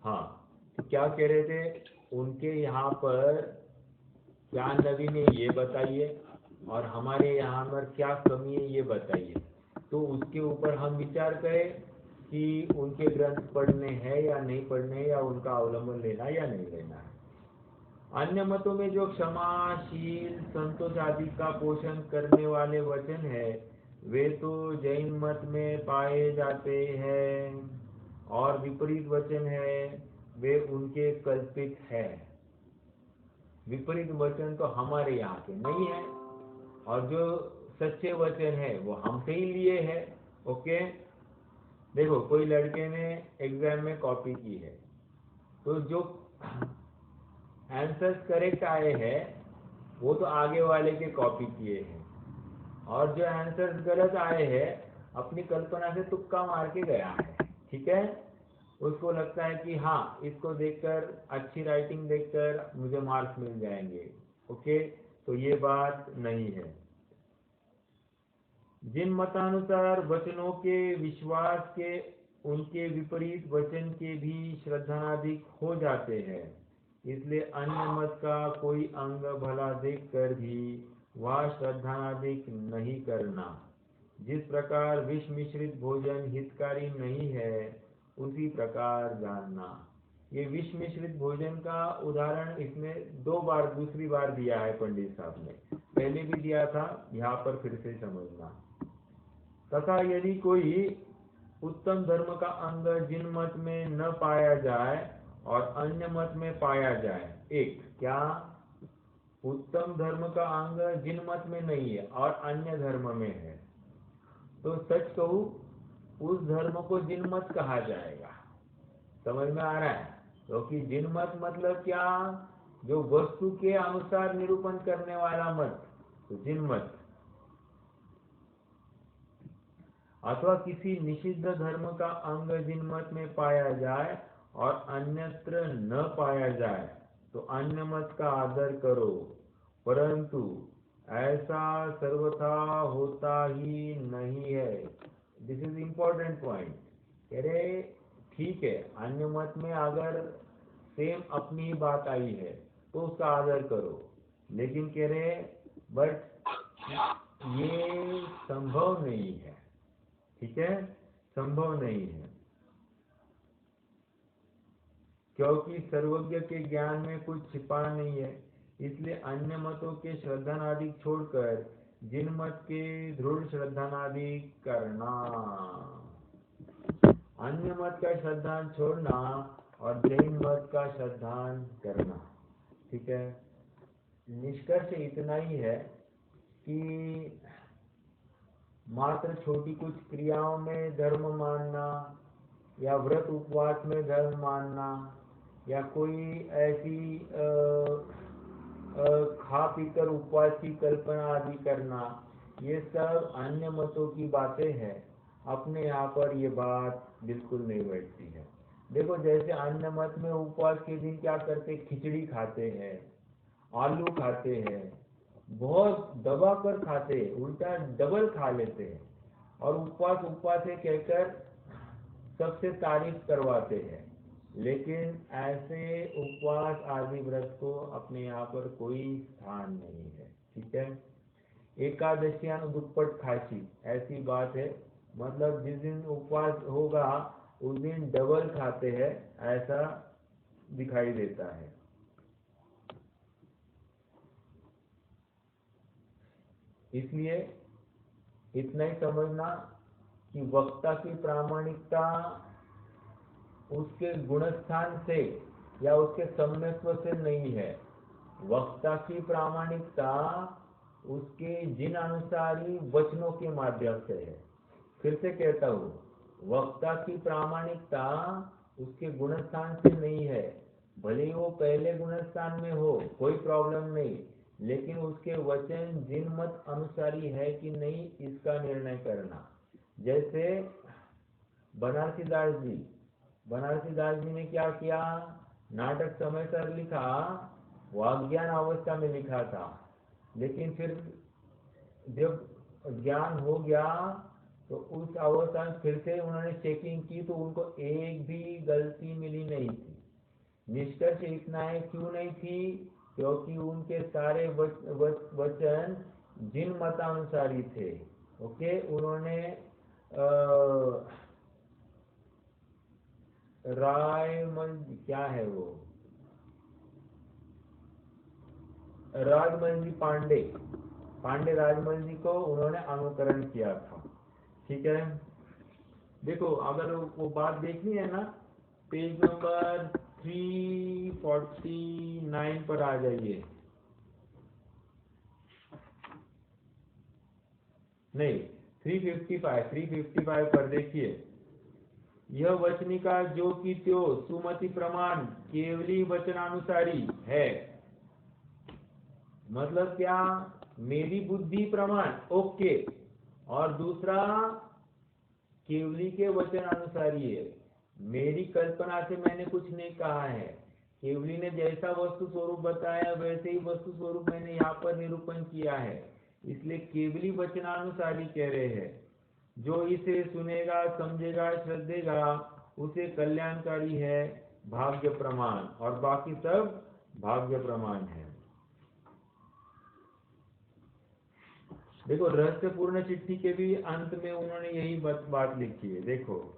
हाँ, तो क्या कह रहे थे, उनके यहाँ पर क्या नवीन है ये बताइए, और हमारे यहाँ पर क्या कमी है ये बताइए। तो उसके ऊपर हम विचार करें कि उनके ग्रंथ पढ़ने हैं या नहीं पढ़ने, या उनका अवलंबन लेना या नहीं लेना है। अन्य मतों में जो क्षमाशील संतोष आदि का पोषण करने वाले वचन है, वे तो जैन मत में पाए जाते हैं, और विपरीत वचन है वे उनके कल्पित है। विपरीत वचन तो हमारे यहाँ के नहीं है, और जो सच्चे वचन है वो हमसे ही लिए है। ओके, देखो कोई लड़के ने एग्जाम में कॉपी की है, तो जो आंसर्स करेक्ट आए हैं वो तो आगे वाले के कॉपी किए हैं, और जो आंसर्स गलत आए हैं अपनी कल्पना से तुक्का मार के गया है। ठीक है, उसको लगता है कि हाँ, इसको देखकर, अच्छी राइटिंग देखकर मुझे मार्क्स मिल जाएंगे। ओके, तो ये बात नहीं है। जिन मतानुसार वचनों के विश्वास के उनके विपरीत वचन के भी श्रद्धानादिक हो जाते हैं, इसलिए अन्य मत का कोई अंग भला देख कर भी वह श्रद्धानादिक नहीं करना। जिस प्रकार विष मिश्रित भोजन हितकारी नहीं है, उसी प्रकार जानना। ये विष मिश्रित भोजन का उदाहरण इसमें दूसरी बार दिया है पंडित साहब ने, पहले भी दिया था, यहाँ पर फिर से समझना। तथा यदि कोई उत्तम धर्म का अंग जिन मत में न पाया जाए और अन्य मत में पाया जाए, एक क्या उत्तम धर्म का अंग जिन मत में नहीं है और अन्य धर्म में है, तो सच कहूं उस धर्म को जिन मत कहा जाएगा। समझ में आ रहा है? क्योंकि जिन मत मतलब क्या, जो वस्तु के अनुसार निरूपण करने वाला मत, तो जिन मत। अथवा किसी निषिद्ध धर्म का अंग जिन मत में पाया जाए और अन्यत्र न पाया जाए, तो अन्य मत का आदर करो, परंतु ऐसा सर्वथा होता ही नहीं है। This is important point. कह रहे ठीक है, अन्य मत में अगर सेम अपनी ही बात आई है तो उसका आदर करो, लेकिन कह रहे बट ये संभव नहीं है। ठीक है, संभव नहीं है, क्योंकि सर्वज्ञ के ज्ञान में कुछ छिपा नहीं है। इसलिए अन्य मतों के श्रद्धानादि छोड़कर जिन मत के दृढ़ श्रद्धानादि करना, अन्य मत का श्रद्धान छोड़ना और जैन मत का श्रद्धान करना। ठीक है, निष्कर्ष इतना ही है कि मात्र छोटी कुछ क्रियाओं में धर्म मानना या व्रत उपवास में धर्म मानना या कोई ऐसी खा पीकर उपवास की कल्पना आदि करना, ये सब अन्य मतों की बातें हैं। अपने यहाँ पर ये बात बिल्कुल नहीं बैठती है। देखो जैसे अन्य मत में उपवास के दिन क्या करते, खिचड़ी खाते हैं, आलू खाते हैं, बहुत दबा कर खाते, उल्टा डबल खा लेते हैं और उपवास है कहकर सबसे तारीफ करवाते हैं। लेकिन ऐसे उपवास आदि व्रत को अपने यहाँ पर कोई स्थान नहीं है। ठीक है, एकादशियान दुप्पट खासी ऐसी बात है, मतलब जिस दिन उपवास होगा उस दिन डबल खाते हैं, ऐसा दिखाई देता है। इसलिए इतना ही समझना कि वक्ता की प्रामाणिकता उसके गुणस्थान से या उसके सम्यक्त्व से नहीं है। वक्ता की प्रामाणिकता उसके जिन अनुसारी वचनों के माध्यम से है। फिर से कहता हूँ, वक्ता की प्रामाणिकता उसके गुणस्थान से नहीं है। भले ही वो पहले गुणस्थान में हो, कोई प्रॉब्लम नहीं, लेकिन उसके वचन जिन मत अनुसारी है कि नहीं, इसका निर्णय करना। जैसे बनारसी दास जी ने क्या किया, नाटक समय पर लिखा, वो अज्ञान अवस्था में लिखा था, लेकिन फिर जब ज्ञान हो गया तो उस अवस्था में फिर से उन्होंने चेकिंग की तो उनको एक भी गलती मिली नहीं थी। निष्कर्ष इतना है, क्यों नहीं थी, क्योंकि उनके सारे वचन जिन मतानुसारी थे। ओके, उन्होंने क्या है वो, राजमल जी पांडे राजमल जी को उन्होंने अनुकरण किया था। ठीक है, देखो अगर वो बात देखनी है ना, पेज नंबर 349 पर आ जाइए। नहीं, 355 पर देखिए। यह वचनिका जो कि त्यो सुमति प्रमाण केवली वचनानुसारी है। मतलब क्या, मेरी बुद्धि प्रमाण ओके, और दूसरा केवली के वचन अनुसारी है। मेरी कल्पना से मैंने कुछ नहीं कहा है, केवली ने जैसा वस्तु स्वरूप बताया वैसे ही वस्तु स्वरूप मैंने यहाँ पर निरूपण किया है। इसलिए केवली वचनानुसारी कह रहे हैं। जो इसे सुनेगा, समझेगा, श्रद्धेगा, उसे कल्याणकारी है भाग्य प्रमाण, और बाकी सब भाग्य प्रमाण है। देखो रहस्यपूर्ण चिट्ठी के भी अंत में उन्होंने यही बात लिखी है। देखो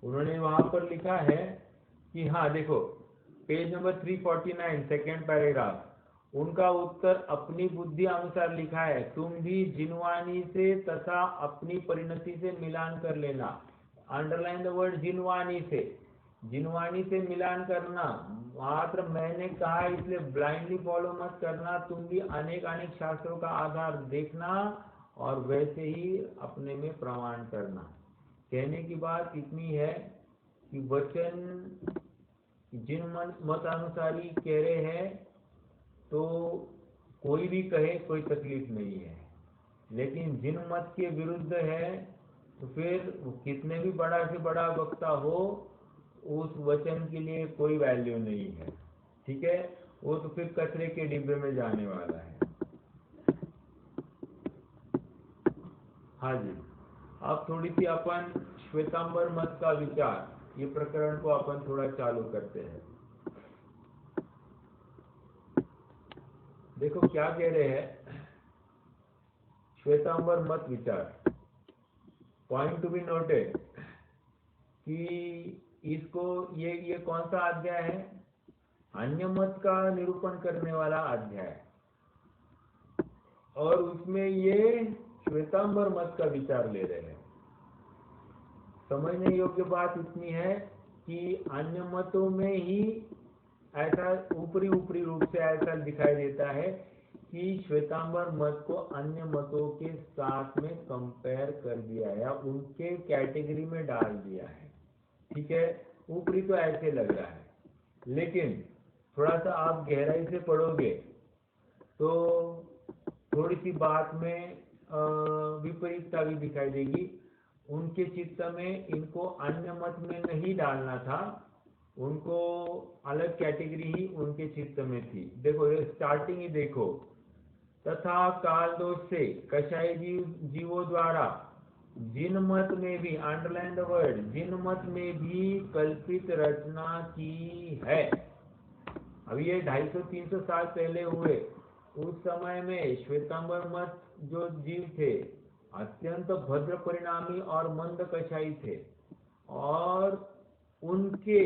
उन्होंने वहां पर लिखा है कि हाँ देखो, पेज नंबर 349 सेकेंड पैराग्राफ, उनका उत्तर अपनी बुद्धि अनुसार लिखा है, तुम भी जिनवानी से तथा अपनी परिणति से मिलान कर लेना। अंडरलाइन द वर्ड जिनवानी से। जिनवानी से मिलान करना, मात्र मैंने कहा इसलिए ब्लाइंडली फॉलो मत करना, तुम भी अनेक अनेक शास्त्रों का आधार देखना और वैसे ही अपने में प्रमाण करना। कहने की बात इतनी है कि वचन जिन मत अनुसारी कह रहे हैं तो कोई भी कहे कोई तकलीफ नहीं है, लेकिन जिन मत के विरुद्ध है तो फिर कितने भी बड़ा से बड़ा वक्ता हो, उस वचन के लिए कोई वैल्यू नहीं है। ठीक है, वो तो फिर कचरे के डिब्बे में जाने वाला है। हाँ जी, अब थोड़ी सी अपन श्वेतांबर मत का विचार, ये प्रकरण को अपन थोड़ा चालू करते हैं। देखो क्या कह रहे हैं श्वेतांबर मत विचार। पॉइंट टू बी नोटेड कि इसको ये कौन सा अध्याय है? अन्य मत का निरूपण करने वाला अध्याय, और उसमें ये श्वेतांबर मत का विचार ले रहे हैं। समझने योग्य बात इतनी है कि अन्य मतों में ही ऐसा ऊपरी रूप से ऐसा दिखाई देता है कि श्वेतांबर मत को अन्य मतों के साथ में कंपेयर कर दिया है या उनके कैटेगरी में डाल दिया है। ठीक है, ऊपरी तो ऐसे लग रहा है, लेकिन थोड़ा सा आप गहराई से पढ़ोगे तो थोड़ी सी बात में विपरीतता भी दिखाई देगी। उनके चित्त में इनको अन्य मत में नहीं डालना था, उनको अलग कैटेगरी ही उनके चित्त में थी। देखो ये स्टार्टिंग ही देखो, तथा काल दोष से कषाय जीवों द्वारा जिन मत में भी, अंडरलाइन द वर्ड, जिन मत में भी कल्पित रचना की है। अब ये 250-300 साल पहले हुए, उस समय में श्वेतांबर मत जो जीव थे अत्यंत भद्र परिणामी और मंद कषाई थे, और उनके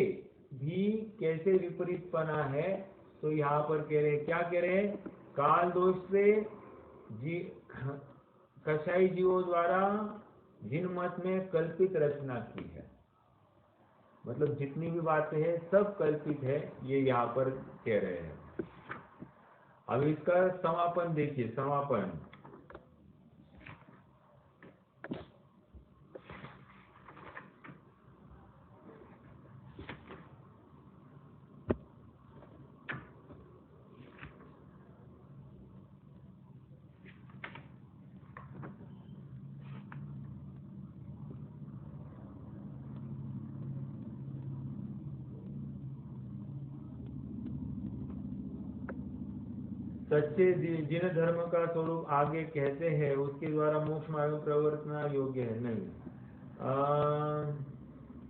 भी कैसे विपरीतपना है। तो यहाँ पर कह रहे हैं, क्या कह रहे हैं? काल दोष से कषाई जीवों द्वारा जिन मत में कल्पित रचना की है, मतलब जितनी भी बातें हैं सब कल्पित है, ये यहाँ पर कह रहे हैं। अब इसका समापन देखिए, समापन सच्चे जिन धर्म का स्वरूप आगे कहते हैं उसके द्वारा मोक्ष मार्ग में प्रवर्तना योग्य है नहीं।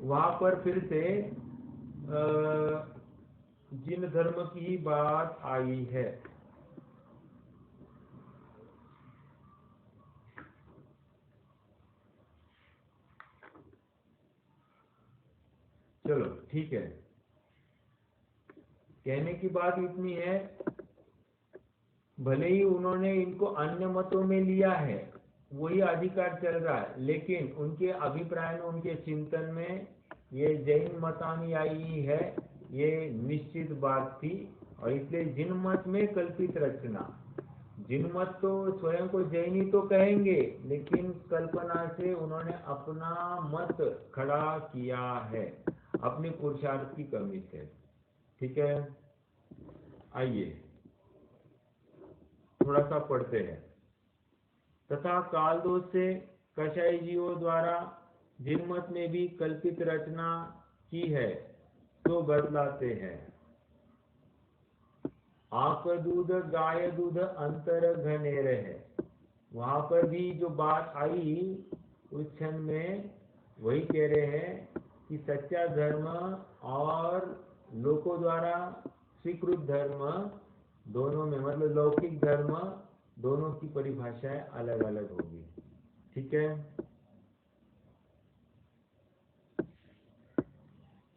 वहां पर फिर से जिन धर्म की ही बात आई है। चलो ठीक है, कहने की बात इतनी है, भले ही उन्होंने इनको अन्य मतों में लिया है, वही अधिकार चल रहा है, लेकिन उनके अभिप्राय में, उनके चिंतन में ये जैन मतानुयायी है, ये निश्चित बात थी। और इसलिए जिन मत में कल्पित रचना, जिन मत तो स्वयं को जैनी तो कहेंगे, लेकिन कल्पना से उन्होंने अपना मत खड़ा किया है अपनी पुरुषार्थ की कमी से। ठीक है, आइए थोड़ा सा पढ़ते हैं। तथा काल दोष से कषाय जीवों द्वारा जिन मत में भी कल्पित रचना की है तो बतलाते हैं। आप दूध गाय दूध अंतर घनेर है। वहां पर भी जो बात आई उस क्षण में वही कह रहे हैं कि सच्चा धर्म और लोगों द्वारा स्वीकृत धर्म दोनों में, मतलब लौकिक धर्म, दोनों की परिभाषाएं अलग अलग होगी। ठीक है,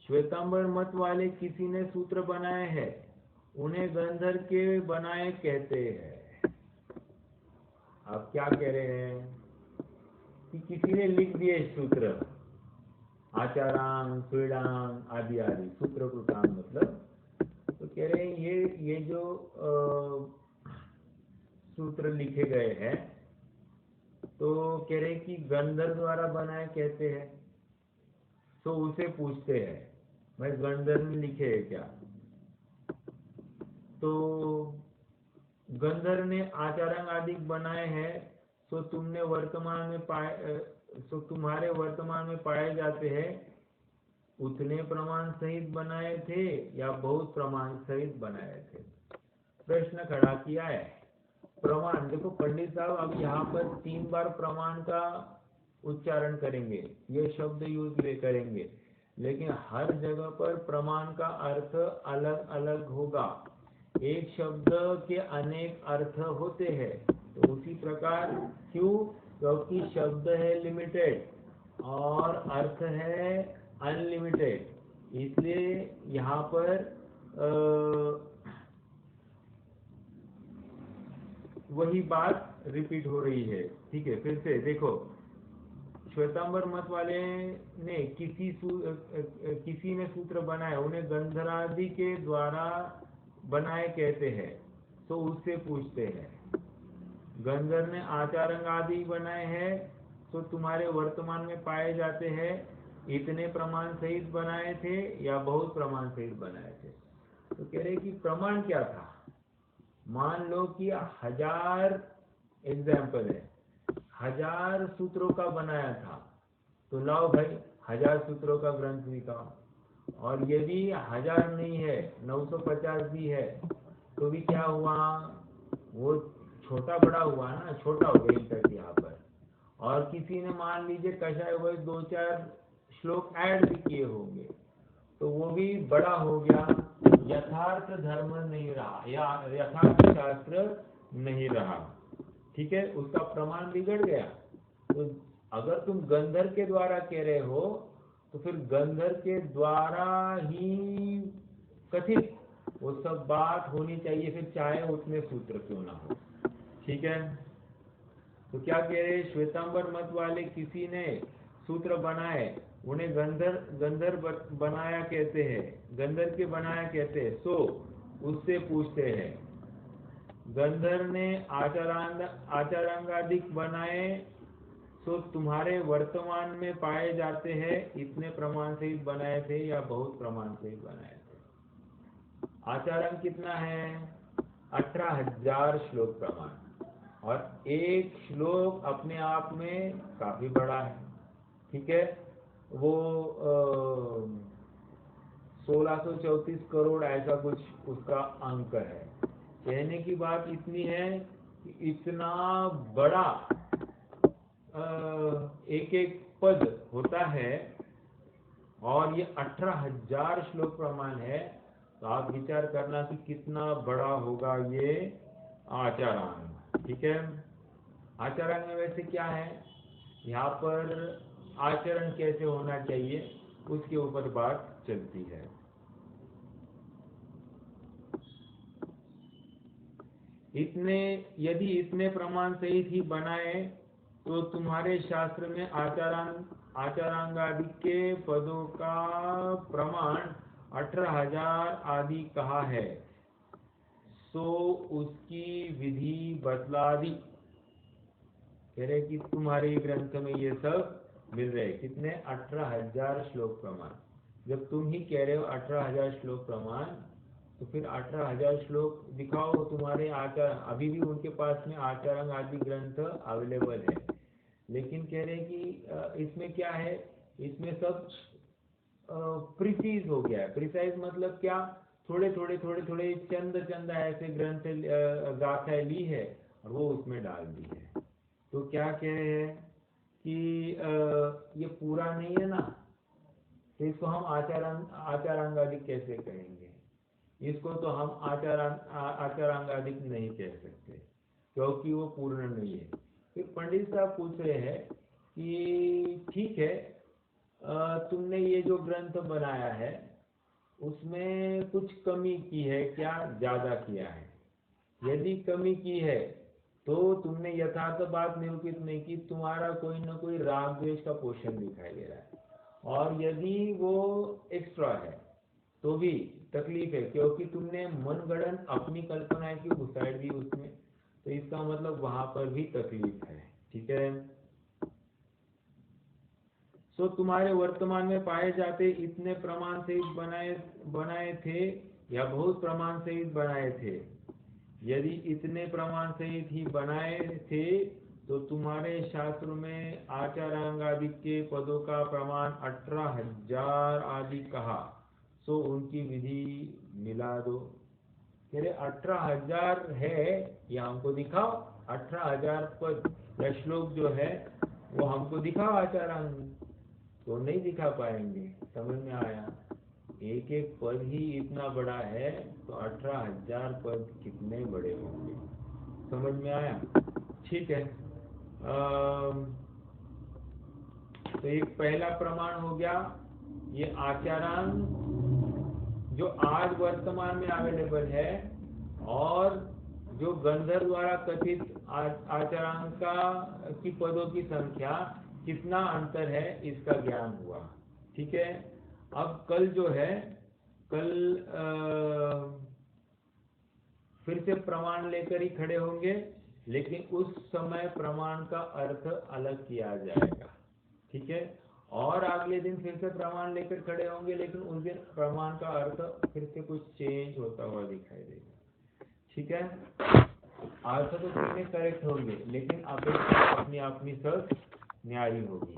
श्वेतांबर मत वाले किसी ने सूत्र बनाए हैं, उन्हें गंधर के बनाए कहते हैं। आप क्या कह रहे हैं कि किसी ने लिख दिए सूत्र, आचारांग, स्वेदांग आदि आदि सूत्र कृतांग मतलब, तो कह रहे हैं ये जो सूत्र लिखे गए हैं, तो कह रहे हैं कि गंधर द्वारा बनाए कहते हैं। तो उसे पूछते हैं भाई गंधर ने लिखे है क्या? तो गंधर ने आचारांग आदि बनाए हैं, तो तुमने वर्तमान में पाए, तो तुम्हारे वर्तमान में पाए जाते हैं, उतने प्रमाण सहित बनाए थे या बहुत प्रमाण सहित बनाए थे? प्रश्न खड़ा किया है। प्रमाण, देखो पंडित साहब अब यहाँ पर 3 बार प्रमाण का उच्चारण करेंगे, ये शब्द यूज करेंगे, लेकिन हर जगह पर प्रमाण का अर्थ अलग अलग होगा। एक शब्द के अनेक अर्थ होते हैं, तो उसी प्रकार क्यों? क्योंकि शब्द है लिमिटेड और अर्थ है अनलिमिटेड, इसलिए यहाँ पर वही बात रिपीट हो रही है। ठीक है, फिर से देखो, श्वेतांबर मत वाले ने किसी ने सूत्र बनाए, उन्हें गंधरादि के द्वारा बनाए कहते हैं, तो उससे पूछते हैं गंधर ने आचारंग आदि बनाए हैं, तो तुम्हारे वर्तमान में पाए जाते हैं, इतने प्रमाण सहित बनाए थे या बहुत प्रमाण सहित बनाए थे? तो कह रहे कि प्रमाण क्या था? मान लो कि 1000 एग्जाम्पल है, 1000 सूत्रों का बनाया था, तो लाओ भाई 1000 सूत्रों का ग्रंथ निकालो। और यदि 1000 नहीं है, 950 भी है, तो भी क्या हुआ? वो छोटा बड़ा हुआ ना, छोटा हो गया तक यहाँ पर। और किसी ने मान लीजिए कषाय वही 2-4 श्लोक ऐड भी किए होंगे, तो वो भी बड़ा हो गया, यथार्थ धर्म नहीं रहा या यथार्थ शास्त्र नहीं रहा। ठीक है, उसका प्रमाण बिगड़ गया। तो अगर तुम गंधर के द्वारा कह रहे हो, तो फिर गंधर के द्वारा ही कथित वो सब बात होनी चाहिए, फिर चाहे उसमें सूत्र क्यों ना हो। ठीक है, तो क्या कह रहे? श्वेतांबर मत वाले किसी ने सूत्र बनाए, उन्हें गंधर बनाया कहते हैं, गंधर के बनाया कहते हैं, सो उससे पूछते हैं गंधर ने आचारांगादिक बनाए, तो तुम्हारे वर्तमान में पाए जाते हैं, इतने प्रमाण से बनाए थे या बहुत प्रमाण से बनाए थे? आचारांग कितना है? 18,000 श्लोक प्रमाण, और एक श्लोक अपने आप में काफी बड़ा है। ठीक है, वो 1634 करोड़ ऐसा कुछ उसका अंक है। कहने की बात इतनी है कि इतना बड़ा एक एक पद होता है, और ये 18,000 श्लोक प्रमाण है, तो आप विचार करना कि कितना बड़ा होगा ये आचारांग। ठीक है, आचरण में वैसे क्या है, यहाँ पर आचरण कैसे होना चाहिए उसके ऊपर बात चलती है। यदि इतने प्रमाण सहित ही बनाए, तो तुम्हारे शास्त्र में आचारांगादि के पदों का प्रमाण 18,000 आदि कहा है, सो उसकी विधि बतला दी। कह रहे कि तुम्हारे ग्रंथ में ये सब मिल रहे, कितने? 18,000 श्लोक प्रमाण। जब तुम ही कह रहे हो 18,000 श्लोक प्रमाण, तो फिर 18,000 श्लोक दिखाओ तुम्हारे आचार। अभी भी उनके पास में आचारांग आदि ग्रंथ अवेलेबल है, लेकिन कह रहे कि इसमें क्या है, इसमें सब प्रिसाइज हो गया है। प्रिसाइज मतलब क्या? थोड़े थोड़े चंद ऐसे ग्रंथ गाथाएं ली है और वो उसमें डाल दी है। तो क्या कह रहे हैं कि ये पूरा नहीं है ना, तो इसको हम आचारांगादिक कैसे कहेंगे? इसको तो हम आचारांगादिक नहीं कह सकते, क्योंकि वो पूर्ण नहीं है। फिर पंडित साहब पूछ रहे हैं कि ठीक है, तुमने ये जो ग्रंथ बनाया है उसमें कुछ कमी की है क्या, ज्यादा किया है? यदि कमी की है तो तुमने यथार्थ बात निरूपित नहीं की, तुम्हारा कोई ना कोई राग द्वेष का पोषण दिखाई दे रहा है। और यदि वो एक्स्ट्रा है तो भी तकलीफ है, क्योंकि तुमने मनगढ़ंत अपनी कल्पना की घुसाड़ दी उसमें, तो इसका मतलब वहां पर भी तकलीफ है। ठीक है। सो तुम्हारे वर्तमान में पाए जाते इतने प्रमाण सहित बनाए थे या बहुत प्रमाण सहित बनाए थे? यदि इतने प्रमाण सहित ही बनाए थे तो तुम्हारे शास्त्र में आचारांग आदि के पदों का प्रमाण 18,000 आदि कहा, सो उनकी विधि मिला दो। कह रहे 18,000 है, ये हमको दिखाओ। 18,000 पद या श्लोक जो है वो हमको दिखाओ आचारांग। तो नहीं दिखा पाएंगे। समझ में आया? एक एक पद ही इतना बड़ा है तो 18,000 पद कितने बड़े होंगे। समझ में आया? ठीक है। तो एक पहला प्रमाण हो गया ये आचारांग जो आज वर्तमान में अवेलेबल है, और जो गंधर्व द्वारा कथित आचारांग की पदों की संख्या कितना अंतर है इसका ज्ञान हुआ। ठीक है। अब कल जो है, कल फिर से प्रमाण लेकर ही खड़े होंगे, लेकिन उस समय प्रमाण का अर्थ अलग किया जाएगा। ठीक है। और अगले दिन फिर से प्रमाण लेकर खड़े होंगे, लेकिन उस दिन प्रमाण का अर्थ फिर से कुछ चेंज होता हुआ दिखाई देगा। ठीक है। अर्थ तो कितने करेक्ट होंगे, लेकिन अपेक्षा अपनी अपनी सब न्यायी होगी।